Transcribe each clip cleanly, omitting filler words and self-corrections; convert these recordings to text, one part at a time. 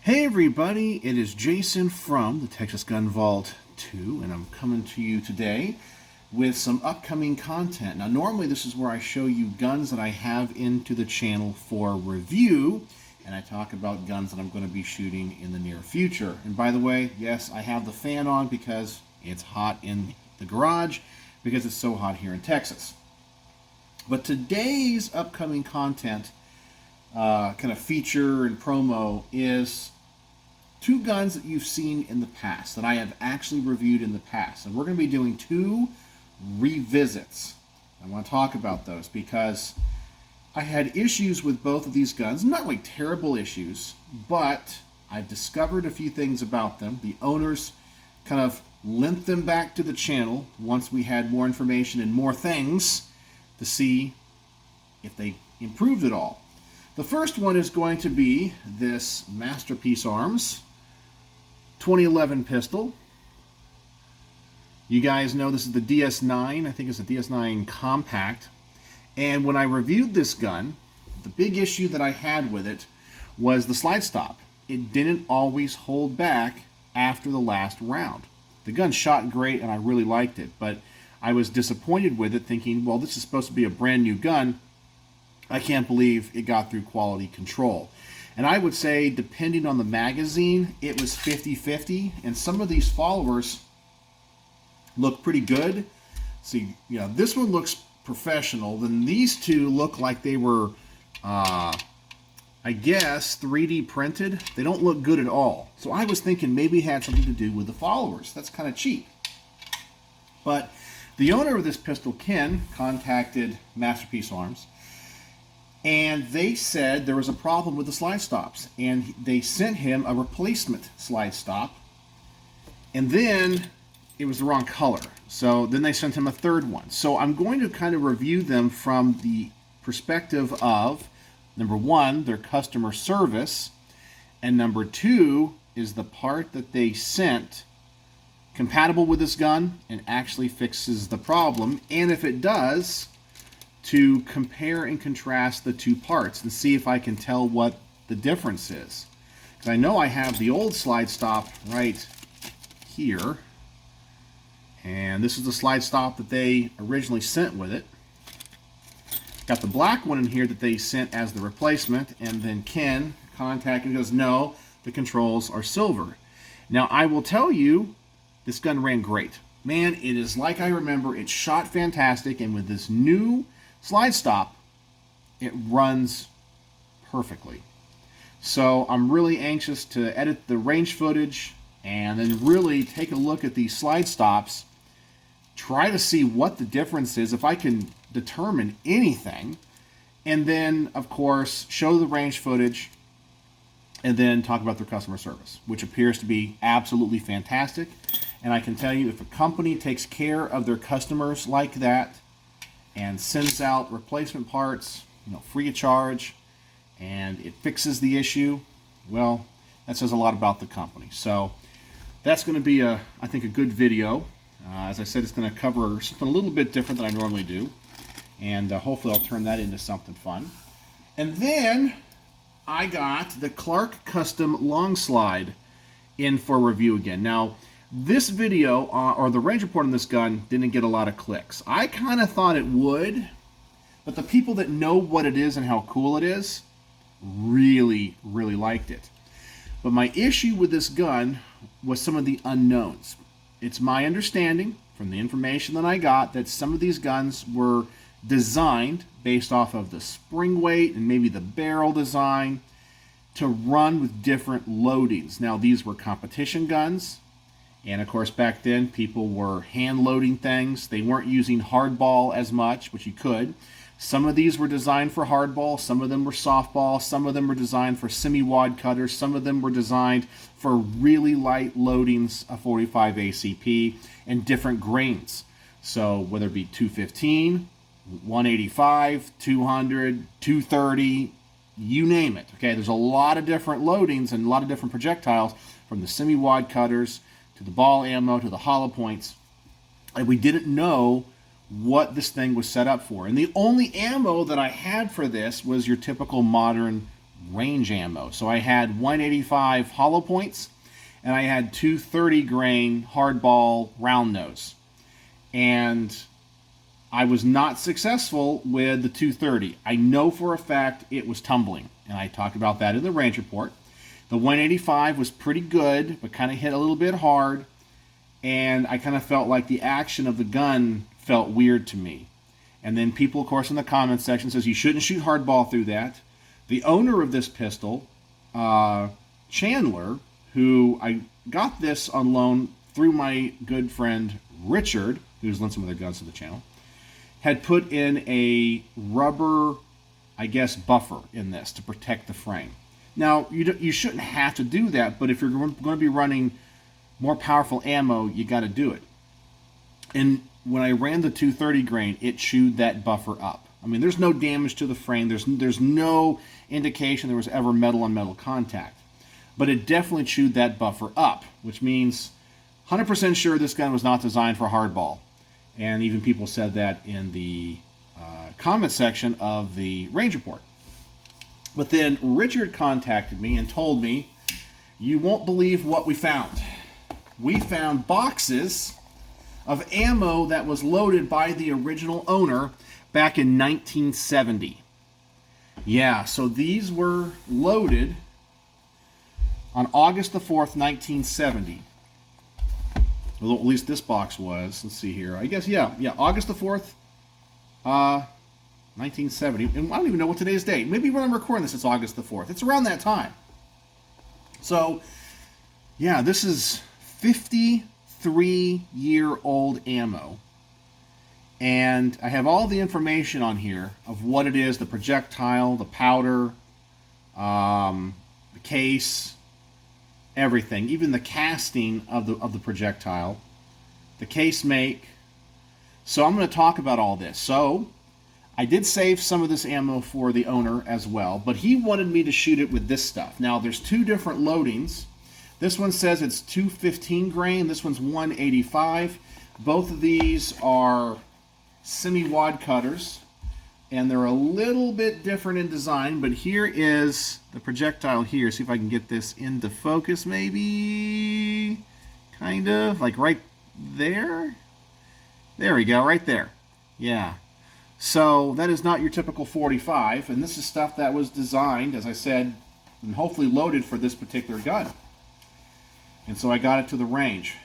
Hey everybody, it is Jason from the Texas Gun Vault 2, and I'm coming to you today with some upcoming content. Now normally this is where I show you guns that I have into the channel for review, and I talk about guns that I'm going to be shooting in the near future. And by the way, yes, I have the fan on because it's hot in the garage, because it's so hot here in Texas. But today's upcoming content kind of feature and promo is two guns that you've seen in the past, that I have actually reviewed in the past. And we're going to be doing two revisits. I want to talk about those because I had issues with both of these guns. Not like terrible issues, but I've discovered a few things about them. The owners kind of linked them back to the channel once we had more information and more things to see if they improved at all. The first one is going to be this Masterpiece Arms 2011 pistol. You guys know this is the DS9. I think it's a DS9 compact. And when I reviewed this gun, the big issue that I had with it was the slide stop. It didn't always hold back after the last round. The gun shot great and I really liked it, but I was disappointed with it, thinking, well, this is supposed to be a brand new gun. I can't believe it got through quality control. And I would say, depending on the magazine, it was 50-50. And some of these followers look pretty good. See, you know, this one looks professional. Then these two look like they were, I guess, 3D printed. They don't look good at all. So I was thinking maybe it had something to do with the followers. That's kind of cheap. But the owner of this pistol, Ken, contacted Masterpiece Arms, and they said there was a problem with the slide stops, and they sent him a replacement slide stop, and then it was the wrong color. So then they sent him a third one. So I'm going to kind of review them from the perspective of, number one, their customer service, and number two is the part that they sent compatible with this gun and actually fixes the problem, and if it does, to compare and contrast the two parts and see if I can tell what the difference is. Because I know I have the old slide stop right here, and this is the slide stop that they originally sent with it. Got the black one in here that they sent as the replacement, and then Ken contacted and goes, no, the controls are silver. Now I will tell you, this gun ran great. Man, it is like I remember. It shot fantastic, and with this new slide stop, it runs perfectly. So I'm really anxious to edit the range footage and then really take a look at these slide stops, try to see what the difference is, if I can determine anything, and then of course show the range footage and then talk about their customer service, which appears to be absolutely fantastic. And I can tell you, if a company takes care of their customers like that and sends out replacement parts, you know, free of charge, and it fixes the issue, well, that says a lot about the company. So that's going to be, I think, a good video. As I said, it's going to cover something a little bit different than I normally do, and hopefully I'll turn that into something fun. And then I got the Clark Custom Long Slide in for review again. Now, this video, or the range report on this gun, didn't get a lot of clicks. I kind of thought it would, but the people that know what it is and how cool it is really, really liked it. But my issue with this gun was some of the unknowns. It's my understanding, from the information that I got, that some of these guns were designed based off of the spring weight and maybe the barrel design to run with different loadings. Now, these were competition guns. And of course, back then, people were hand loading things. They weren't using hardball as much, which you could. Some of these were designed for hardball. Some of them were softball. Some of them were designed for semi-wad cutters. Some of them were designed for really light loadings of 45 ACP and different grains. So whether it be 215, 185, 200, 230, you name it. Okay, there's a lot of different loadings and a lot of different projectiles, from the semi-wad cutters to the ball ammo, to the hollow points, and we didn't know what this thing was set up for. And the only ammo that I had for this was your typical modern range ammo. So I had 185 hollow points, and I had 230 grain hardball round nose. And I was not successful with the 230. I know for a fact it was tumbling, and I talked about that in the range report. The 185 was pretty good, but kind of hit a little bit hard, and I kind of felt like the action of the gun felt weird to me. And then people, of course, in the comments section says you shouldn't shoot hardball through that. The owner of this pistol, Chandler, who I got this on loan through my good friend Richard, who's lent some of their guns to the channel, had put in a rubber, I guess, buffer in this to protect the frame. Now, you shouldn't have to do that, but if you're going to be running more powerful ammo, you got to do it. And when I ran the 230 grain, it chewed that buffer up. I mean, there's no damage to the frame. There's no indication there was ever metal-on-metal contact. But it definitely chewed that buffer up, which means 100% sure this gun was not designed for hardball. And even people said that in the comment section of the range report. But then Richard contacted me and told me, you won't believe what we found. We found boxes of ammo that was loaded by the original owner back in 1970. Yeah, so these were loaded on August the 4th, 1970. Well, at least this box was. Let's see here. I guess, yeah, August the 4th, 1970. And I don't even know what today's date. Maybe when I'm recording this, it's August the 4th. It's around that time. So, yeah, this is 53-year-old ammo. And I have all the information on here of what it is, the projectile, the powder, the case, everything, even the casting of the projectile, the case make. So I'm going to talk about all this. So I did save some of this ammo for the owner as well, but he wanted me to shoot it with this stuff. Now there's two different loadings. This one says it's 215 grain. This one's 185. Both of these are semi-wad cutters, and they're a little bit different in design, but here is the projectile here. See if I can get this into focus, maybe. Kind of, like right there. There we go, right there. Yeah. So that is not your typical 45, and this is stuff that was designed, as I said, and hopefully loaded for this particular gun. And so I got it to the range.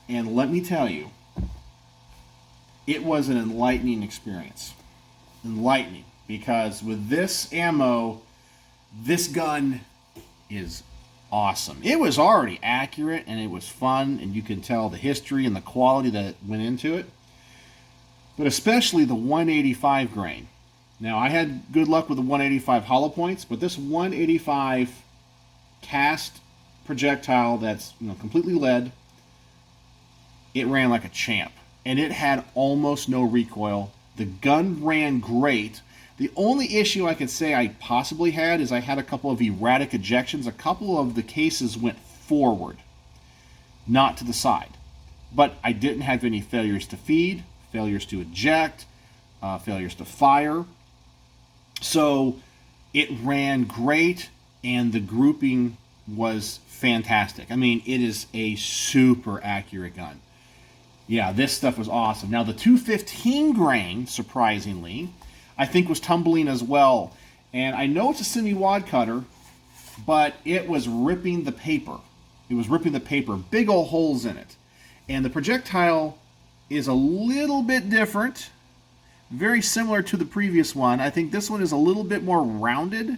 And let me tell you, it was an enlightening experience. Enlightening, because with this ammo, this gun is awesome. It was already accurate, and it was fun, and you can tell the history and the quality that went into it. But especially the 185 grain. Now, I had good luck with the 185 hollow points, but this 185 cast projectile that's completely lead, it ran like a champ. And it had almost no recoil. The gun ran great. The only issue I could say I possibly had is I had a couple of erratic ejections. A couple of the cases went forward, not to the side. But I didn't have any failures to feed, failures to eject, failures to fire. So it ran great, and the grouping was fantastic. I mean, it is a super accurate gun. Yeah, this stuff was awesome. Now, the 215 grain, surprisingly, I think was tumbling as well. And I know it's a semi-wad cutter, but it was ripping the paper. It was ripping the paper. Big old holes in it. And the projectile is a little bit different. Very similar to the previous one. I think this one is a little bit more rounded.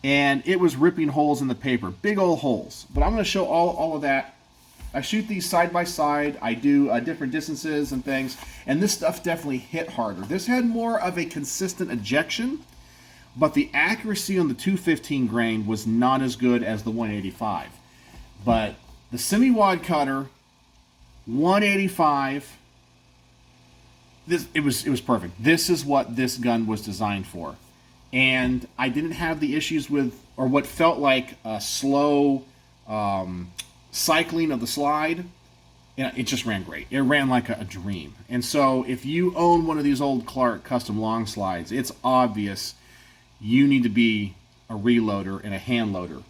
And it was ripping holes in the paper. Big old holes. But I'm going to show all of that. I shoot these side by side. I do different distances and things. And this stuff definitely hit harder. This had more of a consistent ejection. But the accuracy on the 215 grain was not as good as the 185. But the semi-wad cutter, 185, it was perfect. This is what this gun was designed for. And I didn't have the issues with, or what felt like a slow cycling of the slide. It just ran great. It ran like a dream. And so if you own one of these old Clark custom long slides, it's obvious you need to be a reloader and a hand loader,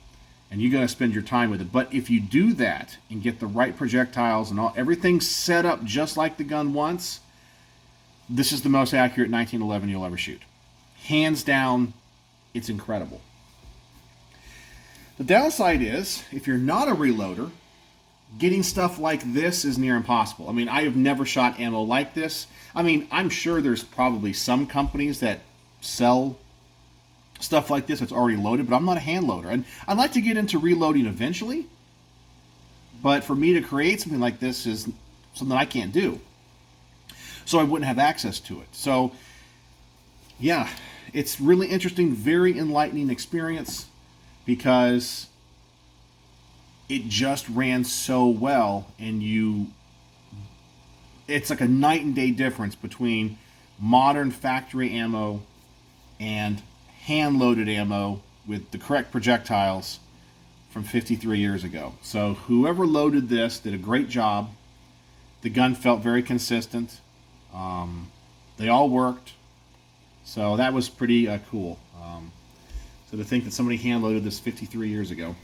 and you're going to spend your time with it. But if you do that and get the right projectiles and everything set up just like the gun wants, this is the most accurate 1911 you'll ever shoot. Hands down, it's incredible. The downside is, if you're not a reloader, getting stuff like this is near impossible. I mean, I have never shot ammo like this. I mean, I'm sure there's probably some companies that sell stuff like this that's already loaded, but I'm not a hand loader. And I'd like to get into reloading eventually, but for me to create something like this is something I can't do. So I wouldn't have access to it. So, yeah, it's really interesting, very enlightening experience, because it just ran so well, and it's like a night and day difference between modern factory ammo and hand-loaded ammo with the correct projectiles from 53 years ago. So whoever loaded this did a great job. The gun felt very consistent. They all worked. So that was pretty cool. So to think that somebody hand-loaded this 53 years ago,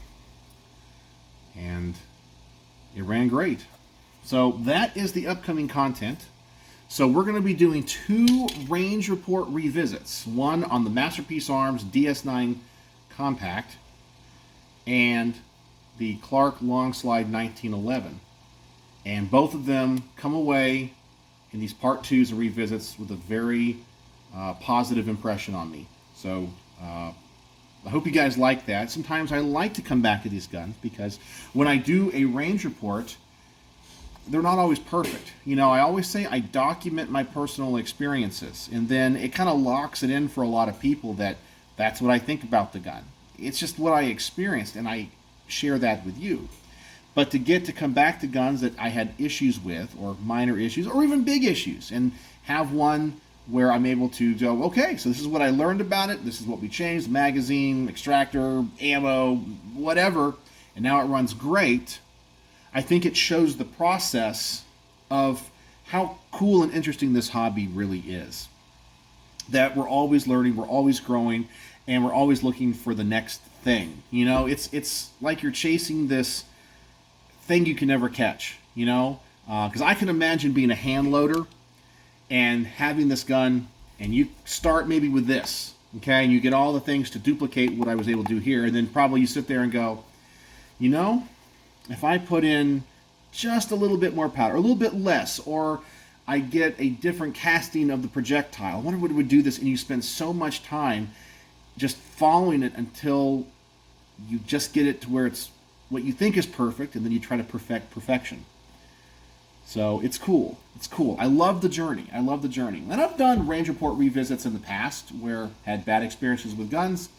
and it ran great. So that is the upcoming content. So we're going to be doing 2 range report revisits. One on the Masterpiece Arms DS9 Compact and the Clark Long Slide 1911. And both of them come away in these part 2s and revisits with a very positive impression on me. So I hope you guys like that. Sometimes I like to come back to these guns because when I do a range report, they're not always perfect. You know, I always say I document my personal experiences, and then it kind of locks it in for a lot of people that that's what I think about the gun. It's just what I experienced, and I share that with you. But to come back to guns that I had issues with, or minor issues, or even big issues, and have one where I'm able to go, okay, so this is what I learned about it, this is what we changed, magazine, extractor, ammo, whatever, and now it runs great. I think it shows the process of how cool and interesting this hobby really is. That we're always learning, we're always growing, and we're always looking for the next thing. You know, it's like you're chasing this thing you can never catch, you know? Because I can imagine being a hand loader and having this gun, and you start maybe with this, okay? And you get all the things to duplicate what I was able to do here, and then probably you sit there and go, you know, if I put in just a little bit more powder, a little bit less, or I get a different casting of the projectile, I wonder what it would do this, and you spend so much time just following it until you just get it to where it's what you think is perfect, and then you try to perfect perfection. So it's cool. It's cool. I love the journey. I love the journey. And I've done range report revisits in the past where I had bad experiences with guns,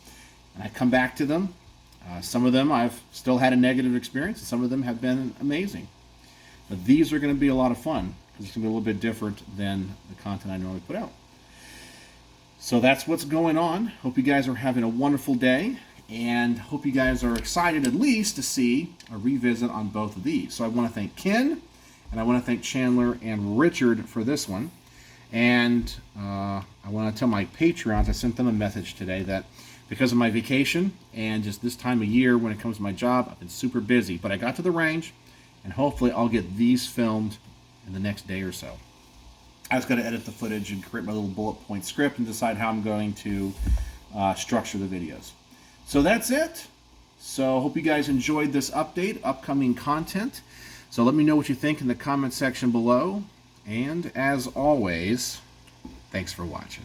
and I come back to them. Some of them I've still had a negative experience, and some of them have been amazing. But these are going to be a lot of fun because it's going to be a little bit different than the content I normally put out. So that's what's going on. Hope you guys are having a wonderful day, and hope you guys are excited at least to see a revisit on both of these. So I want to thank Ken, and I want to thank Chandler and Richard for this one. And I want to tell my Patreons, I sent them a message today that because of my vacation and just this time of year when it comes to my job, I've been super busy. But I got to the range, and hopefully I'll get these filmed in the next day or so. I just got to edit the footage and create my little bullet point script and decide how I'm going to structure the videos. So that's it. So hope you guys enjoyed this update, upcoming content. So let me know what you think in the comment section below. And as always, thanks for watching.